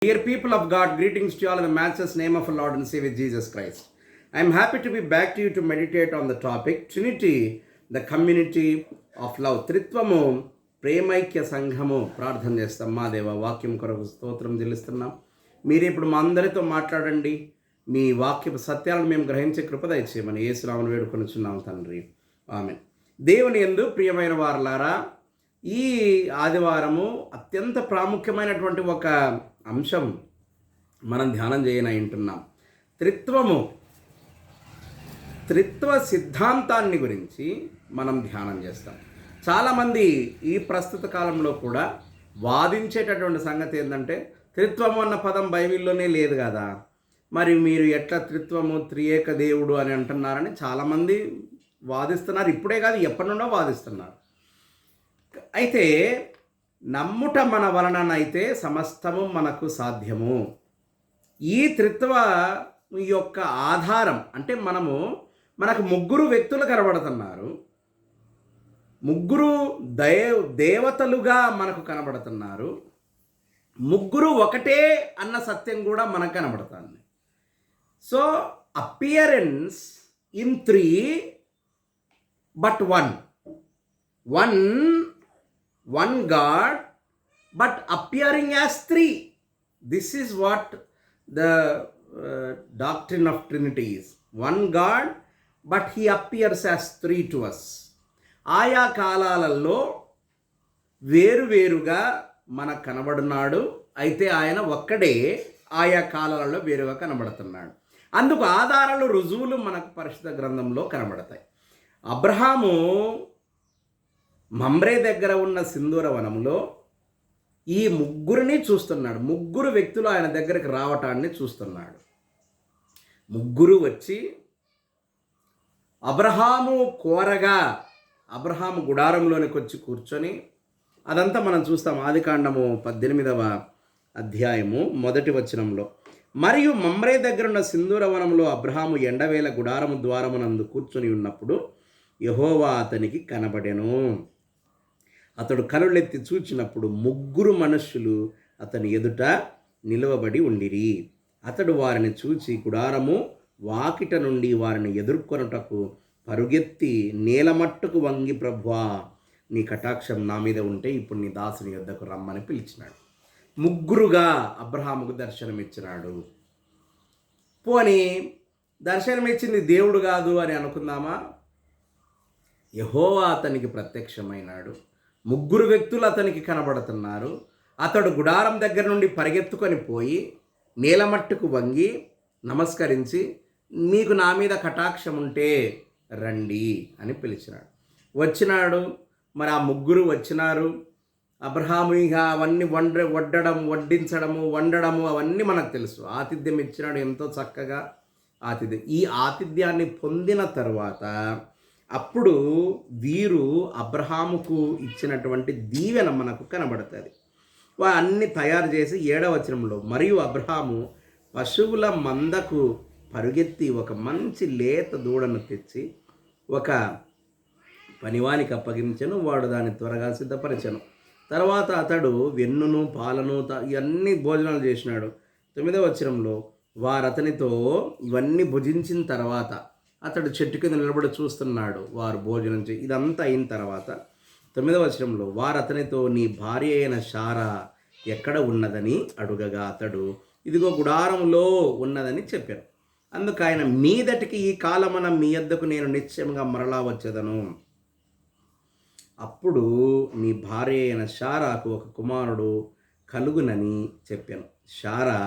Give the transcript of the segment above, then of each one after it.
Dear people of God, greetings to you all in the matchless name of our Lord and Savior Jesus Christ. I am happy to be back to you to meditate on the topic Trinity, the community of love. త్రిత్వము ప్రేమైక్య సంఘము ప్రార్థన చేస్తాం. మా దేవ వాక్యం కొరకు స్తోత్రం చెల్లిస్తున్నాం. మీరు ఇప్పుడు మా అందరితో మాట్లాడండి. మీ వాక్యపు సత్యాలను మేము గ్రహించే కృప దయచేయమని యేసునామమున వేడుకొనుచున్నాం తండ్రి. ఆమేన్. దేవుని యందు ప్రియమైన వారలారా, ఈ ఆదివారము అత్యంత ప్రాముఖ్యమైనటువంటి ఒక అంశం మనం ధ్యానం చేయనంటున్నాం. త్రిత్వ సిద్ధాంతాన్ని గురించి మనం ధ్యానం చేస్తాం. చాలామంది ఈ ప్రస్తుత కాలంలో కూడా వాదించేటటువంటి సంగతి ఏంటంటే, త్రిత్వము అన్న పదం బైబిల్లోనే లేదు కదా, మరి మీరు ఎట్లా త్రిత్వము త్రియేక దేవుడు అని అంటున్నారని చాలామంది వాదిస్తున్నారు. ఇప్పుడే కాదు, ఎప్పటి నుండో వాదిస్తున్నారు. అయితే నమ్ముట మన వలననైతే సమస్తము మనకు సాధ్యము. ఈ త్రిత్వ యొక్క ఆధారం అంటే మనకు ముగ్గురు వ్యక్తులు కనబడుతున్నారు. ముగ్గురు దేవతలుగా మనకు కనబడుతున్నారు. ముగ్గురు ఒకటే అన్న సత్యం కూడా మనకు కనబడుతుంది. So appearance in three but one God but appearing as three. This is what the doctrine of Trinity is. One God but he appears as three to us. ఆయా కాలాలలో వేరువేరుగా మనకు కనబడున్నాడు. అయితే ఆయన ఒక్కడే ఆయా కాలాలలో వేరుగా కనబడుతున్నాడు. అందుకు ఆధారాలు, రుజువులు మనకు పరిశుద్ధ గ్రంథంలో కనబడతాయి. అబ్రహాము మమ్రే దగ్గర ఉన్న సింధూర వనంలో ఈ ముగ్గురిని చూస్తున్నాడు. ముగ్గురు వ్యక్తులు ఆయన దగ్గరికి రావటాన్ని చూస్తున్నాడు. ముగ్గురు వచ్చి అబ్రహాము కోరగా అబ్రహాము గుడారంలోనికి వచ్చి కూర్చొని, అదంతా మనం చూస్తాం ఆదికాండము 18వ అధ్యాయము 1వ వచనంలో. మరియు మమ్రే దగ్గరున్న సింధూర వనంలో అబ్రహాము ఎండవేళ గుడారము ద్వారమునందు కూర్చొని ఉన్నప్పుడు యెహోవా అతనికి కనబడెను. అతడు కనులెత్తి చూచినప్పుడు ముగ్గురు మనుష్యులు అతని ఎదుట నిలవబడి ఉండిరి. అతడు వారిని చూచి గుడారము వాకిట నుండి వారిని ఎదుర్కొనుటకు పరుగెత్తి నేలమట్టుకు వంగి, ప్రభువా నీ కటాక్షం నా మీద ఉంటే ఇప్పుడు నీ దాసుని యొద్దకు రమ్మని పిలిచినాడు. ముగ్గురుగా అబ్రహాముకు దర్శనమిచ్చినాడు. పోనీ దర్శనమిచ్చింది దేవుడు కాదు అని అనుకుందామా? యెహోవా అతనికి ప్రత్యక్షమైనాడు. ముగ్గురు వ్యక్తులు అతనికి కనబడుతున్నారు. అతడు గుడారం దగ్గర నుండి పరిగెత్తుకొని పోయి నేలమట్టుకు వంగి నమస్కరించి, మీకు నా మీద కటాక్షం ఉంటే రండి అని పిలిచినాడు. వచ్చినాడు. మరి ఆ ముగ్గురు వచ్చినారు. అబ్రహాము ఇక అవన్నీ వండడము అవన్నీ మనకు తెలుసు. ఆతిథ్యం ఇచ్చినాడు ఎంతో చక్కగా ఆతిథ్యం. ఈ ఆతిథ్యాన్ని పొందిన తర్వాత అప్పుడు వీరు అబ్రహాముకు ఇచ్చినటువంటి దీవెన మనకు కనబడుతుంది. అన్నీ తయారు చేసి 7వ వచనంలో, మరియు అబ్రహాము పశువుల మందకు పరుగెత్తి ఒక మంచి లేత దూడను తెచ్చి ఒక పనివానికి అప్పగించెను. వాడు దాన్ని త్వరగా సిద్ధపరిచెను. తర్వాత అతడు వెన్నును పాలను ఇవన్నీ భోజనాలు చేసినాడు. 9వ వచనంలో, వారు అతనితో ఇవన్నీ భుజించిన తర్వాత అతడు చెట్టు కింద నిలబడి చూస్తున్నాడు. వారు భోజనం ఇదంతా అయిన తర్వాత 9వ వచనంలో, వారు అతనితో నీ భార్య అయిన శారా ఎక్కడ ఉన్నదని అడుగగా అతడు ఇదిగో గుడారంలో ఉన్నదని చెప్పాను. అందుకు ఆయన, మీదటికి ఈ కాలమున మీ యొద్దకు నేను నిశ్చయంగా మరలా వచ్చేదను. అప్పుడు నీ భార్య అయిన శారాకు ఒక కుమారుడు కలుగునని చెప్పాను. శారా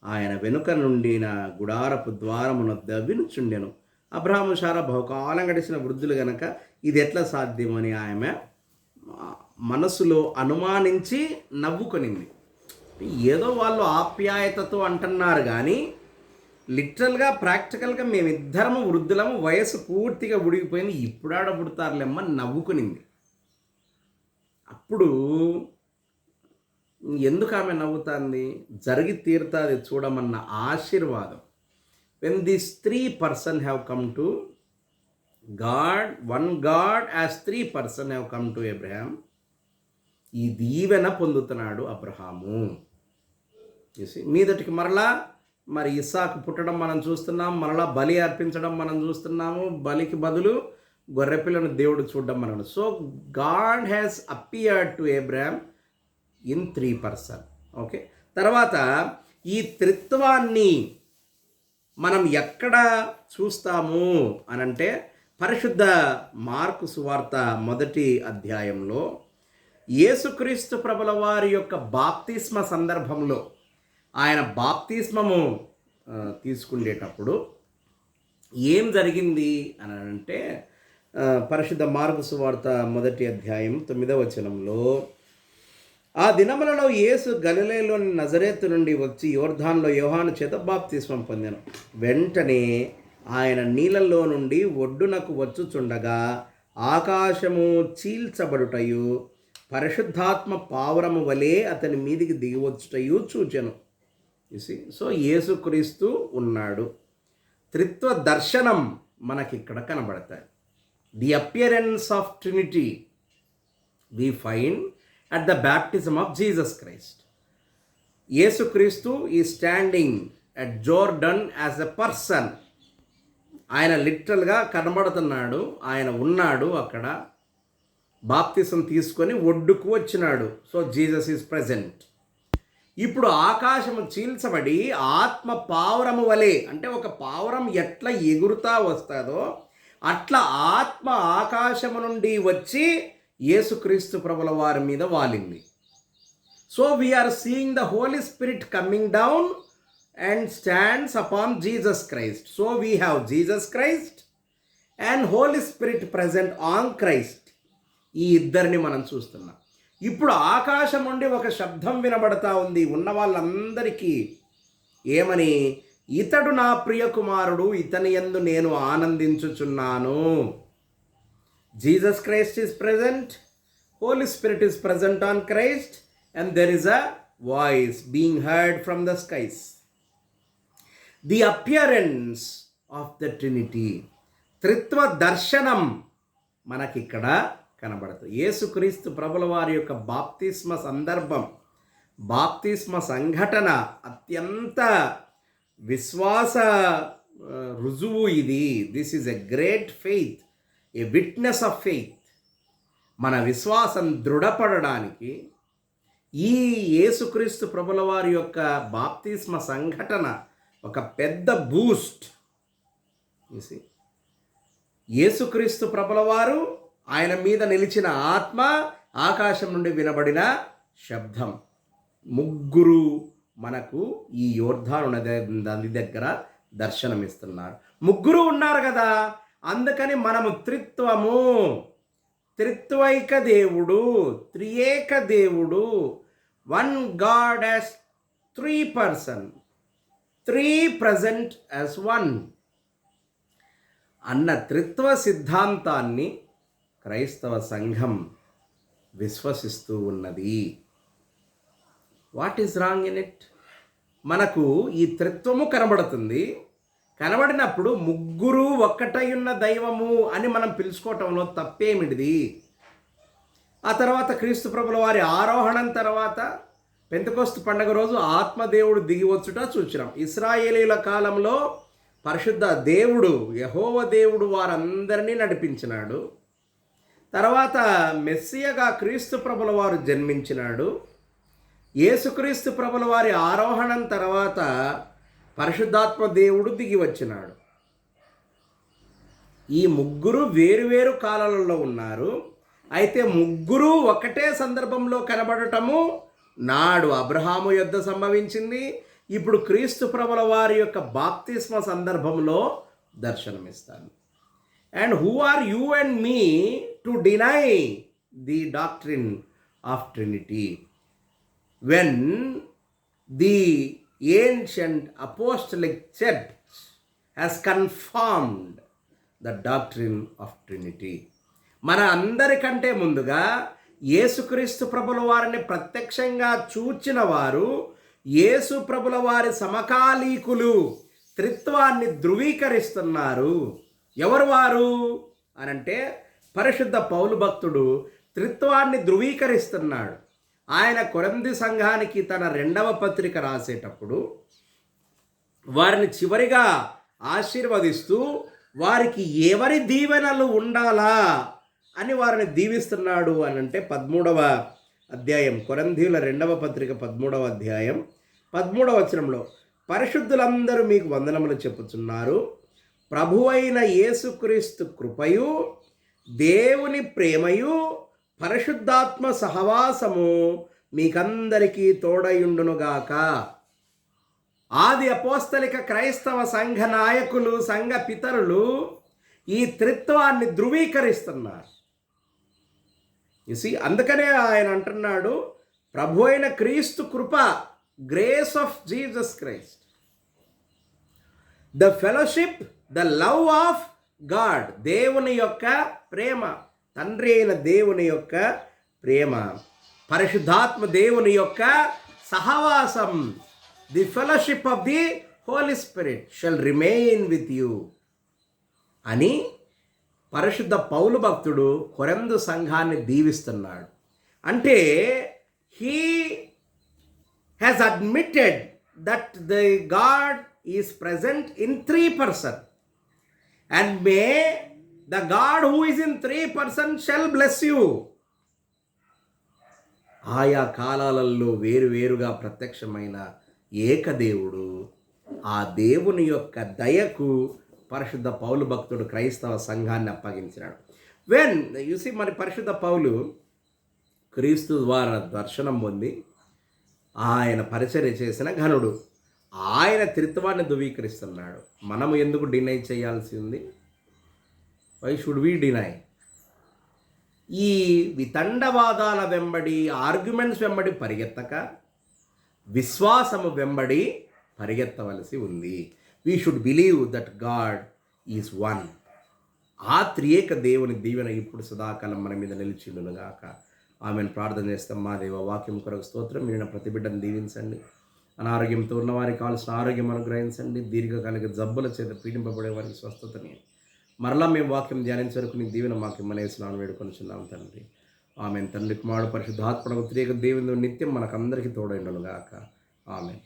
ఆయన వెనుక నుండి నా గుడారపు ద్వారమునొద్ద వినుచుండెను. అబ్రహాము శారా బహుకాలం గడిచిన వృద్ధులు గనక ఇది ఎట్లా సాధ్యమని ఆమె మనసులో అనుమానించి నవ్వుకొనింది. ఏదో వాళ్ళు ఆప్యాయతతో అంటున్నారు కానీ లిటరల్గా ప్రాక్టికల్గా మేమిద్దరము వృద్ధులము, వయసు పూర్తిగా ఉడిగిపోయింది, ఇప్పుడాడ పుడతారులేమ్మ నవ్వుకునింది. అప్పుడు ఎందుకు ఆమె నవ్వుతుంది? జరిగి తీరుతుంది చూడమన్న ఆశీర్వాదం. When these three persons have come to God, one God as three persons have come to Abraham, ఈ దీవెన పొందుతున్నాడు అబ్రహాము. మీదటికి మరలా మరి ఇస్సాకు పుట్టడం మనం చూస్తున్నాం, మరలా బలి అర్పించడం మనం చూస్తున్నాము, బలికి బదులు గొర్రెపిల్లను దేవుడు చూడడం మనం. So God has appeared to Abraham in 3 person. Okay, తర్వాత ఈ త్రిత్వాన్ని మనం ఎక్కడ చూస్తాము అనంటే పరిశుద్ధ మార్కు సువార్త 1వ అధ్యాయంలో యేసుక్రీస్తు ప్రభుల వారి యొక్క బాప్తిస్మ సందర్భంలో ఆయన బాప్తిస్మము తీసుకునేటప్పుడు ఏం జరిగింది అని అంటే పరిశుద్ధ మార్కు సువార్త 1వ అధ్యాయం 9వ వచనంలో, ఆ దినములలో యేసు గలిలయలోని నజరేతు నుండి వచ్చి యోర్దానులో యోహాను చేత బాప్తిస్మం పొందెను. వెంటనే ఆయన నీళ్ళల్లో నుండి ఒడ్డునకు వచ్చుచుండగా ఆకాశము చీల్చబడుటయు పరిశుద్ధాత్మ పావురము వలె అతని మీదికి దిగివచ్చుటయు చూచెను. సో యేసుక్రీస్తు ఉన్నాడు. త్రిత్వ దర్శనం మనకిక్కడ కనబడతాయి. The appearance of Trinity we find at the baptism of Jesus Christ. యేసుక్రీస్తు is standing at Jordan as a person. ఆయన లిటరల్గా కనబడుతున్నాడు, ఆయన ఉన్నాడు అక్కడ. బాప్తిసం తీసుకొని ఒడ్డుకు వచ్చినాడు. So Jesus is present. ఇప్పుడు ఆకాశము చీల్చబడి ఆత్మ పావురము వలె, అంటే ఒక పావురం ఎట్లా ఎగురుతా వస్తుందో అట్లా ఆత్మ ఆకాశము నుండి వచ్చి యేసుక్రీస్తు ప్రభుల వారి మీద వాలింది. So we are seeing the holy spirit coming down and stands upon Jesus Christ. So we have Jesus Christ and holy spirit present on Christ. ఈ ఇద్దరిని మనం చూస్తున్నాం. ఇప్పుడు ఆకాశం నుండి ఒక శబ్దం వినబడతా ఉంది ఉన్న వాళ్ళందరికీ. ఏమని? ఇతడు నా ప్రియ కుమారుడు, ఇతని యందు నేను ఆనందించుచున్నాను. Jesus Christ is present, Holy Spirit is present on Christ, and there is a voice being heard from the skies. The appearance of the Trinity. త్రిత్వ దర్శనం మనకిక్కడ కనబడుతుంది. యేసుక్రీస్తు ప్రభుల వారి యొక్క బాప్తిస్మ సందర్భం, బాప్తిస్మ సంఘటన అత్యంత విశ్వాస రుజువు ఇది. This is a great faith, A witness of faith. మన విశ్వాసం దృఢపడడానికి ఈ యేసుక్రీస్తు ప్రభుల వారి యొక్క బాప్తిస్మ సంఘటన ఒక పెద్ద బూస్ట్. యేసుక్రీస్తు ప్రభుల వారు, ఆయన మీద నిలిచిన ఆత్మ, ఆకాశం నుండి వినబడిన శబ్దం, ముగ్గురు మనకు ఈ యోర్దాను నది దగ్గర దర్శనమిస్తున్నారు. ముగ్గురు ఉన్నారు కదా, అందుకని మనము త్రిత్వైక దేవుడు, త్రియేక దేవుడు, one God as 3 person, 3 present as 1 అన్న త్రిత్వ సిద్ధాంతాన్ని క్రైస్తవ సంఘం విశ్వసిస్తూ ఉన్నది. What is wrong in it? మనకు ఈ త్రిత్వము కనబడుతుంది. కనబడినప్పుడు ముగ్గురు ఒక్కటై ఉన్న దైవము అని మనం పిలుచుకోవటంలో తప్పేమిటిది? ఆ తర్వాత క్రీస్తు ప్రభుల వారి ఆరోహణం తర్వాత పెంతెకొస్తు పండుగ రోజు ఆత్మదేవుడు దిగివచ్చుట చూచినాం. ఇశ్రాయేలీల కాలంలో పరిశుద్ధ దేవుడు, యెహోవా దేవుడు వారందరినీ నడిపించినాడు. తర్వాత మెస్సియగా క్రీస్తు ప్రభుల వారు జన్మించినాడు. యేసుక్రీస్తు ప్రభుల వారి ఆరోహణం తర్వాత పరిశుద్ధాత్మ దేవుడు దిగి వచ్చినాడు. ఈ ముగ్గురు వేరువేరు కాలాలలో ఉన్నారు. అయితే ముగ్గురు ఒకటే సందర్భంలో కనబడటము నాడు అబ్రహాము యొద్ద సంభవించింది. ఇప్పుడు క్రీస్తు ప్రభుల వారి యొక్క బాప్తిస్మ సందర్భంలో దర్శనమిస్తాను. And who are you and me to deny the doctrine of trinity when the ancient apostolic church has confirmed the doctrine of Trinity. మన అందరికంటే ముందుగా యేసుక్రీస్తు ప్రభుల వారిని ప్రత్యక్షంగా చూచిన వారు, యేసు ప్రభుల వారి సమకాలీకులు త్రిత్వాన్ని ధృవీకరిస్తున్నారు. ఎవరు వారు అనంటే పరిశుద్ధ పౌలు భక్తుడు త్రిత్వాన్ని ధృవీకరిస్తున్నాడు. ఆయన కొరింథీ సంఘానికి తన 2వ పత్రిక రాసేటప్పుడు వారిని చివరిగా ఆశీర్వదిస్తూ వారికి ఎవరి దీవెనలు ఉండాలా అని వారిని దీవిస్తున్నాడు అని అంటే 13వ అధ్యాయం, కొరింథీయుల 2వ పత్రిక 13వ అధ్యాయం 13వ వచనంలో, పరిశుద్ధులందరూ మీకు వందనములు చెప్పుచున్నారు, ప్రభువైన యేసుక్రీస్తు కృపయు దేవుని ప్రేమయు పరిశుద్ధాత్మ సహవాసము మీకందరికీ తోడయుండునుగాక. ఆది అపోస్తలిక క్రైస్తవ సంఘ నాయకులు, సంఘ పితరులు ఈ త్రిత్వాన్ని ధృవీకరిస్తున్నారు. అందుకనే ఆయన అంటున్నాడు, ప్రభు అయిన క్రీస్తు కృప, grace of Jesus Christ, the fellowship, the love of God, దేవుని యొక్క ప్రేమ, తండ్రి అయిన దేవుని యొక్క ప్రేమ, పరిశుద్ధాత్మ దేవుని యొక్క సహవాసం, the fellowship of the Holy Spirit shall remain with you అని పరిశుద్ధ పౌలు భక్తుడు కొరింథు సంఘాన్ని దీవిస్తున్నాడు. అంటే he has admitted that the God is present in 3 persons and may the God who is in 3 persons shall bless you. ఆయా కాలాలలో వేరువేరుగా ప్రత్యక్షమైన ఏకదేవుడు, ఆ దేవుని యొక్క దయకు పరిశుద్ధ పౌలు భక్తుడు క్రైస్తవ సంఘాన్ని అప్పగించినాడు. వెన్ యూసి మరి పరిశుద్ధ పౌలు క్రీస్తు ద్వారా దర్శనం పొంది ఆయన పరిచర్య చేసిన ఘనుడు, ఆయన త్రిత్వాన్ని ధృవీకరిస్తున్నాడు. మనము ఎందుకు డినై చేయాల్సి ఉంది? Why should we deny? ఈ వితండవాదాల వెంబడి, ఆర్గ్యుమెంట్స్ వెంబడి పరిగెత్తక విశ్వాసము వెంబడి పరిగెత్తవలసి ఉంది. We should believe that God is one. ఆ త్రియేక దేవుని దీవెన ఇప్పుడు సదాకాలం మన మీద నిలిచిండునుగాక. ఆమెను ప్రార్థన చేస్తాం. మా దేవ, వాక్యం కొరకు స్తోత్రం. మీరు ప్రతి బిడ్డను దీవించండి. అనారోగ్యంతో ఉన్నవారికి కావాల్సిన ఆరోగ్యం అనుగ్రహించండి. దీర్ఘకాలిక జబ్బుల చేత పీడింపబడే వారికి స్వస్థతని మరలా మేము వాక్యం ధ్యానించే వరకు నీ దీవెన మాకు ఇమ్మనేసినాను వేడుకొనిచున్నాం తండ్రి. ఆమెను తండ్రి, కుమారుడు, పరిశుద్ధాత్మకు త్రియేక దేవుని నిత్యం మనకందరికీ తోడైండునుగాక. ఆమెన్.